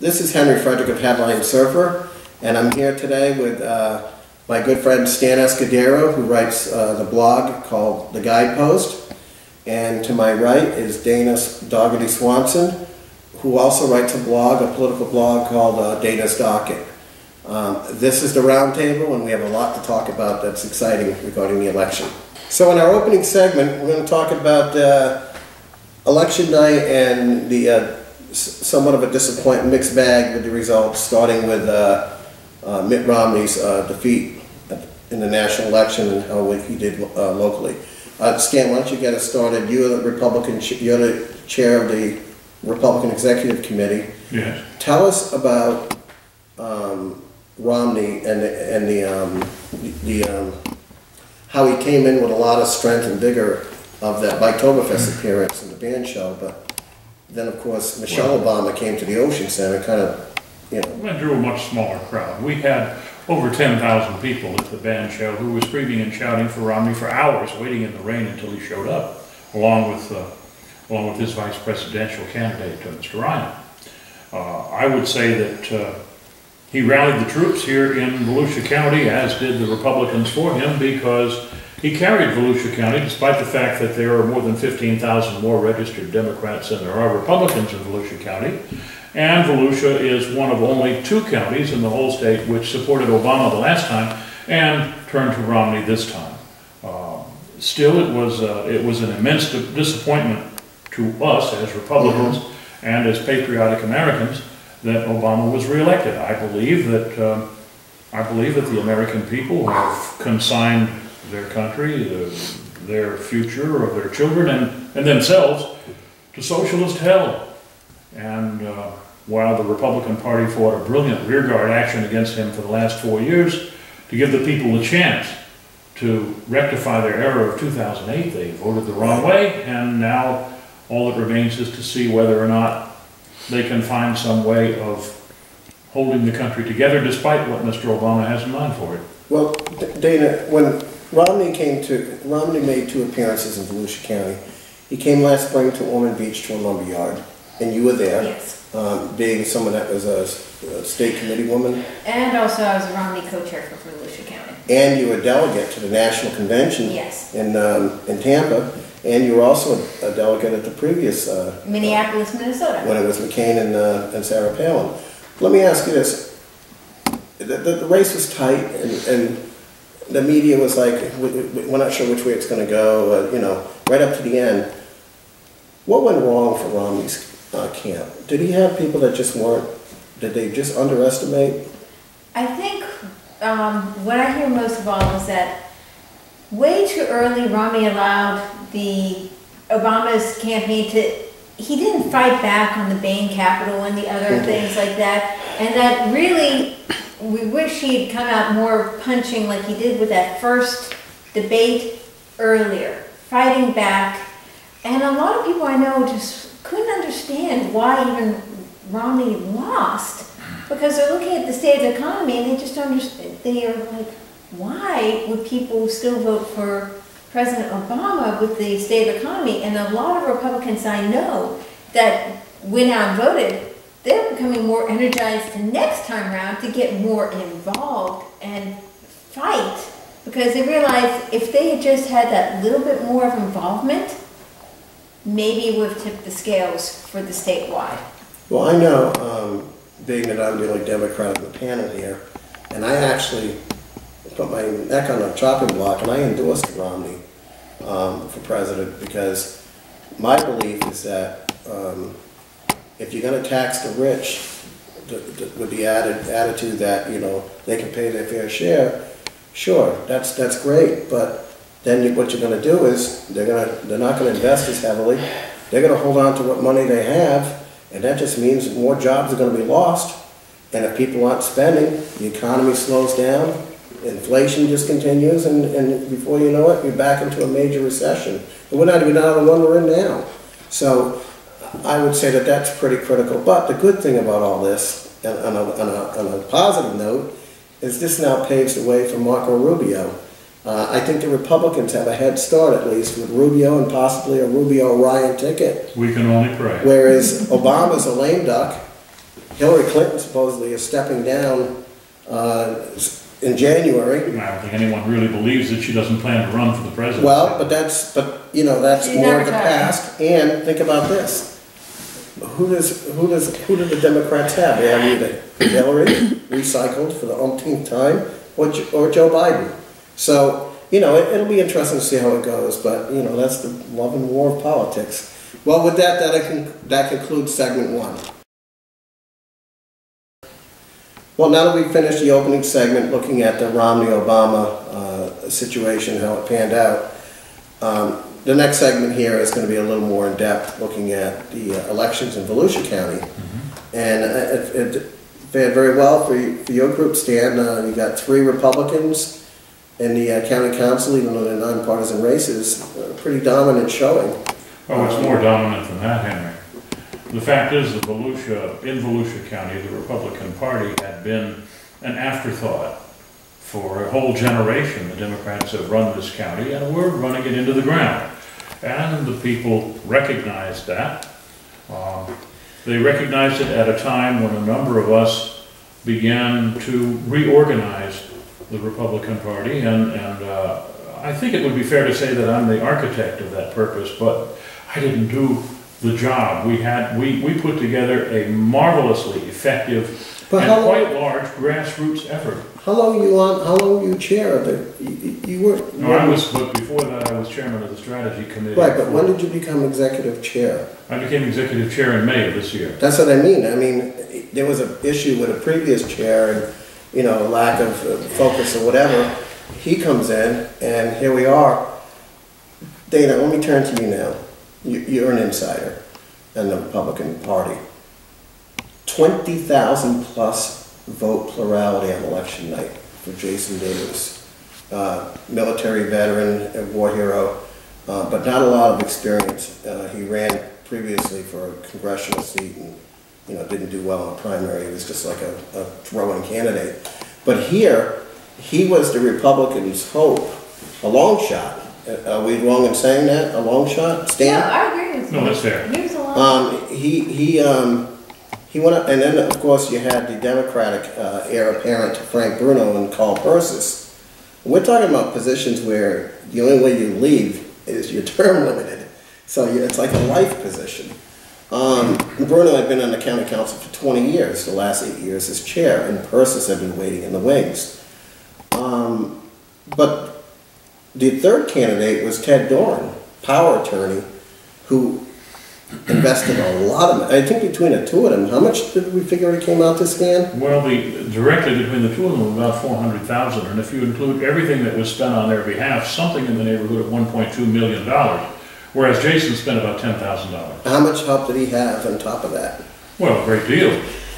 This is Henry Frederick of Headline Surfer, and I'm here today with my good friend Stan Escudero, who writes the blog called The Guidepost. And to my right is Dana Dougherty Swanson, who also writes a political blog called Dana's Docket. This is the Roundtable, and we have a lot to talk about that's exciting regarding the election. So in our opening segment, we're going to talk about election night and the somewhat of a disappointing mixed bag with the results, starting with Mitt Romney's defeat in the national election and how he did locally. Stan, why don't you get us started? You're the chair of the Republican Executive Committee. Yes. Tell us about Romney and how he came in with a lot of strength and vigor of that Oktoberfest appearance and the band show, but then of course Michelle Obama came to the Ocean Center, kind of, you know. It drew a much smaller crowd. We had over 10,000 people at the band show who were screaming and shouting for Romney for hours, waiting in the rain until he showed up, along with his vice presidential candidate, Mr. Ryan. I would say that he rallied the troops here in Volusia County, as did the Republicans for him, because he carried Volusia County, despite the fact that there are more than 15,000 more registered Democrats than there are Republicans in Volusia County. And Volusia is one of only 2 counties in the whole state which supported Obama the last time and turned to Romney this time. Still, it was an immense disappointment to us as Republicans and as patriotic Americans that Obama was reelected. I believe that the American people have consigned their country, their future of their children and themselves to socialist hell. And while the Republican Party fought a brilliant rearguard action against him for the last 4 years to give the people a chance to rectify their error of 2008, they voted the wrong way, and now all that remains is to see whether or not they can find some way of holding the country together despite what Mr. Obama has in mind for it. Well, Dana, when Romney made 2 appearances in Volusia County. He came last spring to Ormond Beach to a lumber yard, and you were there. Yes. Being someone that was a state committee woman. And also I was a Romney co-chair for Volusia County. And you were a delegate to the national convention. Yes. In Tampa, and you were also a delegate at the previous Minneapolis, Minnesota. When it was McCain and Sarah Palin. Let me ask you this: the race was tight, and the media was like, we're not sure which way it's going to go, right up to the end. What went wrong for Romney's camp? Did he have people that just weren't, did they just underestimate? I think what I hear most of all is that way too early Romney allowed the Obama's campaign he didn't fight back on the Bain Capital and the other things like that, and that really, we wish he had come out more punching like he did with that first debate earlier, fighting back. And a lot of people I know just couldn't understand why even Romney lost, because they're looking at the state of the economy and they just don't understand. They are like, why would people still vote for President Obama with the state of the economy? And a lot of Republicans I know that went out and voted, they're becoming more energized the next time around to get more involved and fight, because they realize if they had just had that little bit more of involvement, maybe it would have tipped the scales for the statewide. Well, I know, being that I'm the only Democrat on the panel here, and I actually put my neck on a chopping block and I endorsed Romney for president, because my belief is that if you're going to tax the rich with the added attitude that, they can pay their fair share, sure, that's great, but then what you're going to do is they're not going to invest as heavily. They're going to hold on to what money they have, and that just means more jobs are going to be lost. And if people aren't spending, the economy slows down, inflation just continues, and before you know it, you're back into a major recession. And we're not even out of the one we're in now. So I would say that that's pretty critical. But the good thing about all this, on a positive note, is this now paves the way for Marco Rubio. I think the Republicans have a head start, at least, with Rubio and possibly a Rubio-Ryan ticket. We can only pray. Whereas Obama's a lame duck, Hillary Clinton supposedly is stepping down in January. I don't think anyone really believes that she doesn't plan to run for the presidency. Well, that's She's more of never the tried. past. And think about this: who do the Democrats have? They have either Hillary, recycled for the umpteenth time, or Joe Biden. So it'll be interesting to see how it goes. But that's the love and war of politics. Well, with that concludes segment one. Well, now that we've finished the opening segment looking at the Romney-Obama situation, how it panned out, the next segment here is going to be a little more in-depth, looking at the elections in Volusia County. Mm-hmm. And it fared very well for your group, Stan. You got 3 Republicans in the county council, even though they're nonpartisan races. Pretty dominant showing. Oh, it's more dominant than that, Henry. The fact is that in Volusia County, the Republican Party had been an afterthought for a whole generation. The Democrats have run this county and we're running it into the ground. And the people recognized that. They recognized it at a time when a number of us began to reorganize the Republican Party, and I think it would be fair to say that I'm the architect of that purpose, but I didn't do the job. We put together a marvelously effective and quite large grassroots effort. How long were you chair of the? You were. No, but before that I was chairman of the strategy committee. Right, but when did you become executive chair? I became executive chair in May of this year. That's what I mean. I mean, there was an issue with a previous chair and lack of focus or whatever. He comes in, and here we are. Dana, let me turn to you now. You're an insider in the Republican Party. 20,000 plus vote plurality on election night for Jason Davis. Military veteran, war hero, but not a lot of experience. He ran previously for a congressional seat and didn't do well in the primary. He was just like a throw-in candidate. But here, he was the Republicans' hope, a long shot. Are we wrong in saying that? A long shot? Stan? No, I agree with you. No, that's fair. He was a long He went up, and then of course you had the Democratic heir apparent to Frank Bruno and Carl Persis. We're talking about positions where the only way you leave is your term limited. So it's like a life position. Bruno had been on the county council for 20 years, the last 8 years as chair, and Persis had been waiting in the wings. But the third candidate was Ted Doran, power attorney, who invested a lot of money. I think between the two of them, how much did we figure it came out to, Stan? Well, directly between the two of them, about $400,000, and if you include everything that was spent on their behalf, something in the neighborhood of $1.2 million, whereas Jason spent about $10,000. How much help did he have on top of that? Well, a great deal.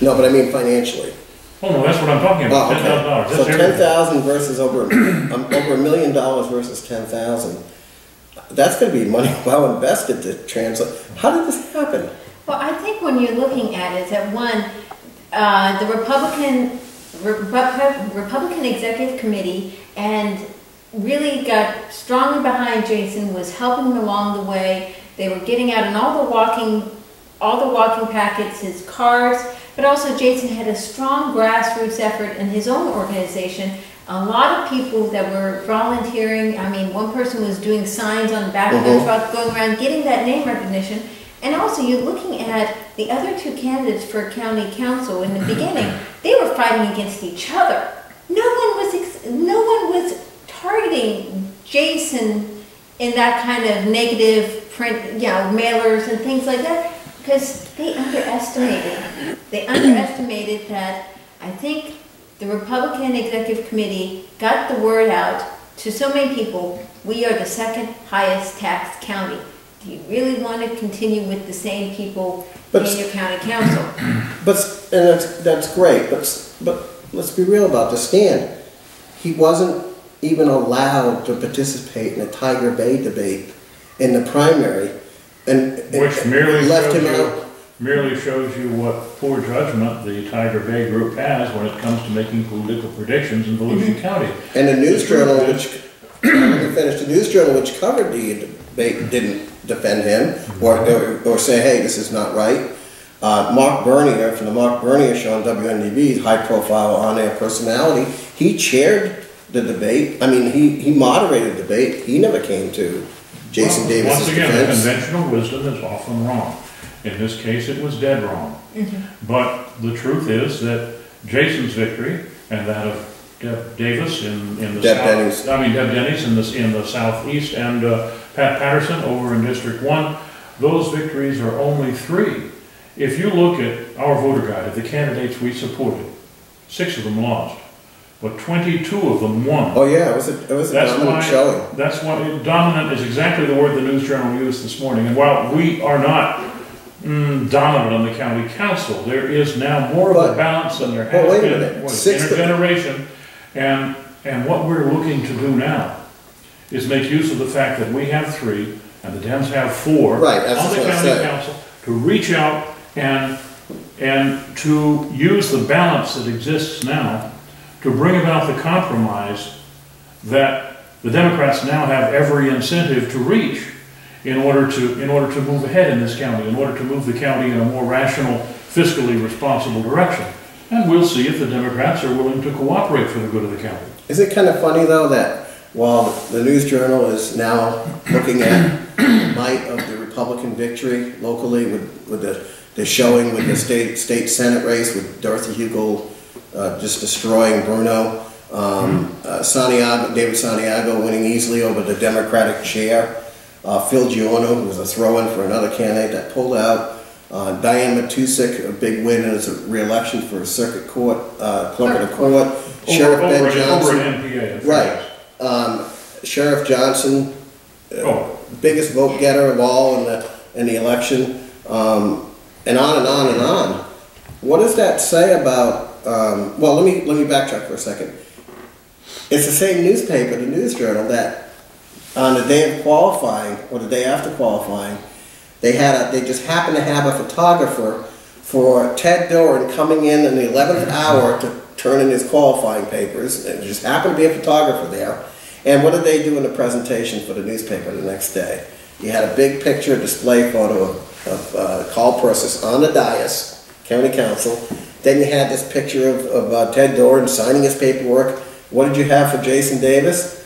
No, but I mean financially. Oh no, that's what I'm talking about. Oh, okay. $10,000. So That's everything. 10,000 versus over $1 million versus 10,000. That's going to be money well invested to translate. How did this happen? Well, I think when you're looking at it, that one, the Republican Executive Committee and really got strongly behind Jason, was helping him along the way. They were getting out in all the walking packets, his cars, but also Jason had a strong grassroots effort in his own organization. A lot of people that were volunteering. I mean, one person was doing signs on the back of their truck, going around getting that name recognition. And also, you're looking at the other two candidates for county council in the beginning. They were fighting against each other. No one was targeting Jason in that kind of negative print, mailers and things like that, because they underestimated that. I think the Republican Executive Committee got the word out to so many people: we are the second highest taxed county. Do you really want to continue with the same people in your county council? And that's great, but let's be real about this, Stan. He wasn't even allowed to participate in a Tiger Bay debate in the primary, and Which merely out. shows you what poor judgment the Tiger Bay group has when it comes to making political predictions in Volusia County. And the news journal, the news journal which covered the debate didn't defend him or say, hey, this is not right. Mark Bernier from the Mark Bernier show on WNDB, high profile on-air personality, he chaired the debate. I mean, he moderated the debate. He never came to Jason Davis's Once again, defense. conventional wisdom is often wrong. In this case, it was dead wrong. But the truth is that Jason's victory and that of Deb Davis in the Deb south, Denny's. I mean Deb Denny's in the southeast, and Pat Patterson over in District 1, those victories are only 3. If you look at our voter guide of the candidates we supported, 6 of them lost, but 22 of them won. Oh yeah, it was a dominant showing. That's why dominant is exactly the word the News Journal used this morning. And while we are not dominant on the county council, there is now more of a balance than there has been intergeneration. And what we're looking to do now is make use of the fact that we have 3 and the Dems have 4 right, on the county council to reach out and to use the balance that exists now to bring about the compromise that the Democrats now have every incentive to reach in order to move ahead in this county, in order to move the county in a more rational, fiscally responsible direction. And we'll see if the Democrats are willing to cooperate for the good of the county. Is it kind of funny though that while the News Journal is now looking at the might of the Republican victory locally with the showing with the state Senate race with Dorothy Hugo just destroying Bruno, David Santiago winning easily over the Democratic chair, Phil Giorno, who was a throw-in for another candidate that pulled out, Diane Matusik, a big win in his re-election for circuit court, clerk of the court, Sheriff Ben Johnson, over an NPA, right, Sheriff Johnson, biggest vote getter of all in the election, and on and on and on. What does that say about? Well, let me backtrack for a second. It's the same newspaper, the News Journal, that on the day of qualifying or the day after qualifying, they just happened to have a photographer for Ted Doran coming in the 11th hour to turn in his qualifying papers. And there just happened to be a photographer there. And what did they do in the presentation for the newspaper the next day? You had a big picture display photo of Carl Persis on the dais, county council. Then you had this picture of Ted Doran signing his paperwork. What did you have for Jason Davis?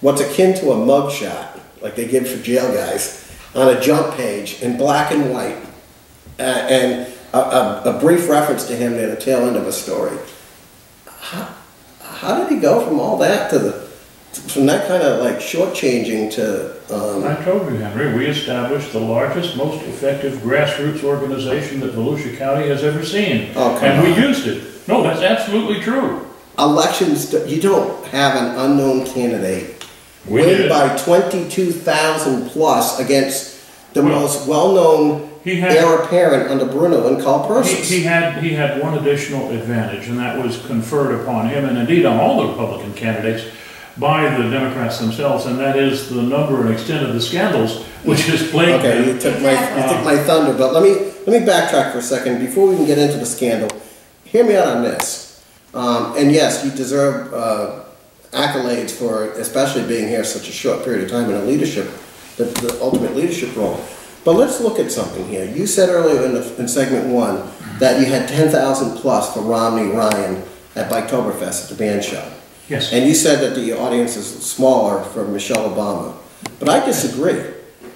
What's akin to a mugshot, like they give for jail guys, on a jump page in black and white, and a brief reference to him near the tail end of a story. How did he go from all that from that kind of like shortchanging to? I told you, Henry, we established the largest, most effective grassroots organization that Volusia County has ever seen, and we used it. No, that's absolutely true. Elections, you don't have an unknown candidate win by 22,000 plus against the most well-known heir apparent under Bruno and Carl Persis. He had one additional advantage, and that was conferred upon him, and indeed on all the Republican candidates, by the Democrats themselves, and that is the number and extent of the scandals which has plagued them. Okay, you took my thunder, but let me backtrack for a second before we can get into the scandal. Hear me out on this. And yes, you deserve accolades for especially being here such a short period of time in a leadership, the ultimate leadership role. But let's look at something here. You said earlier in segment 1 that you had 10,000 plus for Romney Ryan at Biketoberfest at the band show. Yes. And you said that the audience is smaller for Michelle Obama. But I disagree.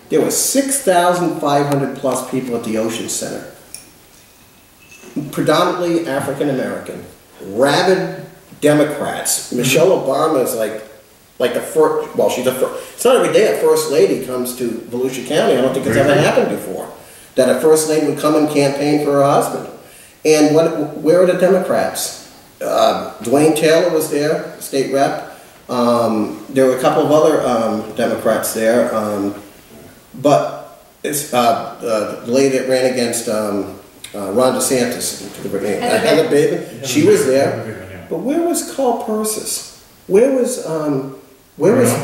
There were 6,500 plus people at the Ocean Center, predominantly African American, rabid Democrats. Michelle Obama is like the first, well, she's the first. It's not every day a first lady comes to Volusia County. I don't think it's ever happened before that a first lady would come and campaign for her husband. And where are the Democrats? Dwayne Taylor was there, state rep. There were a couple of other Democrats there, but it's the lady that ran against Ron DeSantis, Heather Baben. She was there. But where was Carl Persis? Where was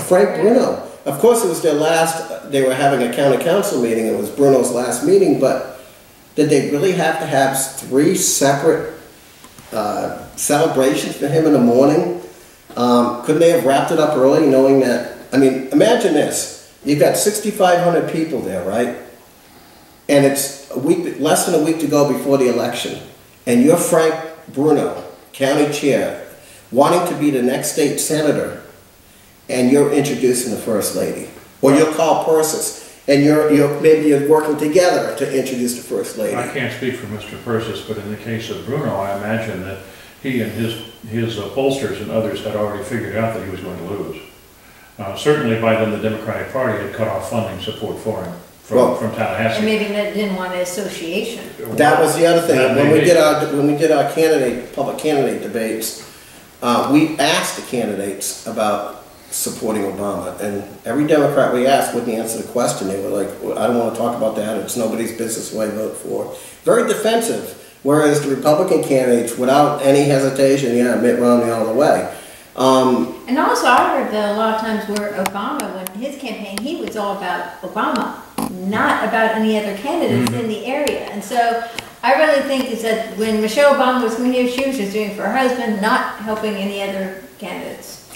Frank Bruno? Of course, it was their last. They were having a county council meeting. It was Bruno's last meeting. But did they really have to have 3 separate celebrations for him in the morning? Couldn't they have wrapped it up early, knowing that? I mean, imagine this: you've got 6,500 people there, right? and it's a week, less than a week to go before the election, and you're Frank Bruno, county chair, wanting to be the next state senator, and you're introducing the first lady, or you'll call Persis, and maybe you're working together to introduce the first lady. I can't speak for Mr. Persis, but in the case of Bruno, I imagine that he and his pollsters and others had already figured out that he was going to lose. Certainly by then the Democratic Party had cut off funding support for him from Tallahassee. And maybe they didn't want an association. That was the other thing. That When may we be. did our public candidate debates, we asked the candidates about supporting Obama, and every Democrat we asked wouldn't answer the question. They were like, well, I don't want to talk about that. It's nobody's business who I vote for. Very defensive. Whereas the Republican candidates, without any hesitation, yeah, Mitt Romney all the way. And also, I heard that a lot of times where Obama, when his campaign, he was all about Obama, not about any other candidates in the area. And so I really think is that when Michelle Obama was coming here, she was just doing it for her husband, not helping any other candidates.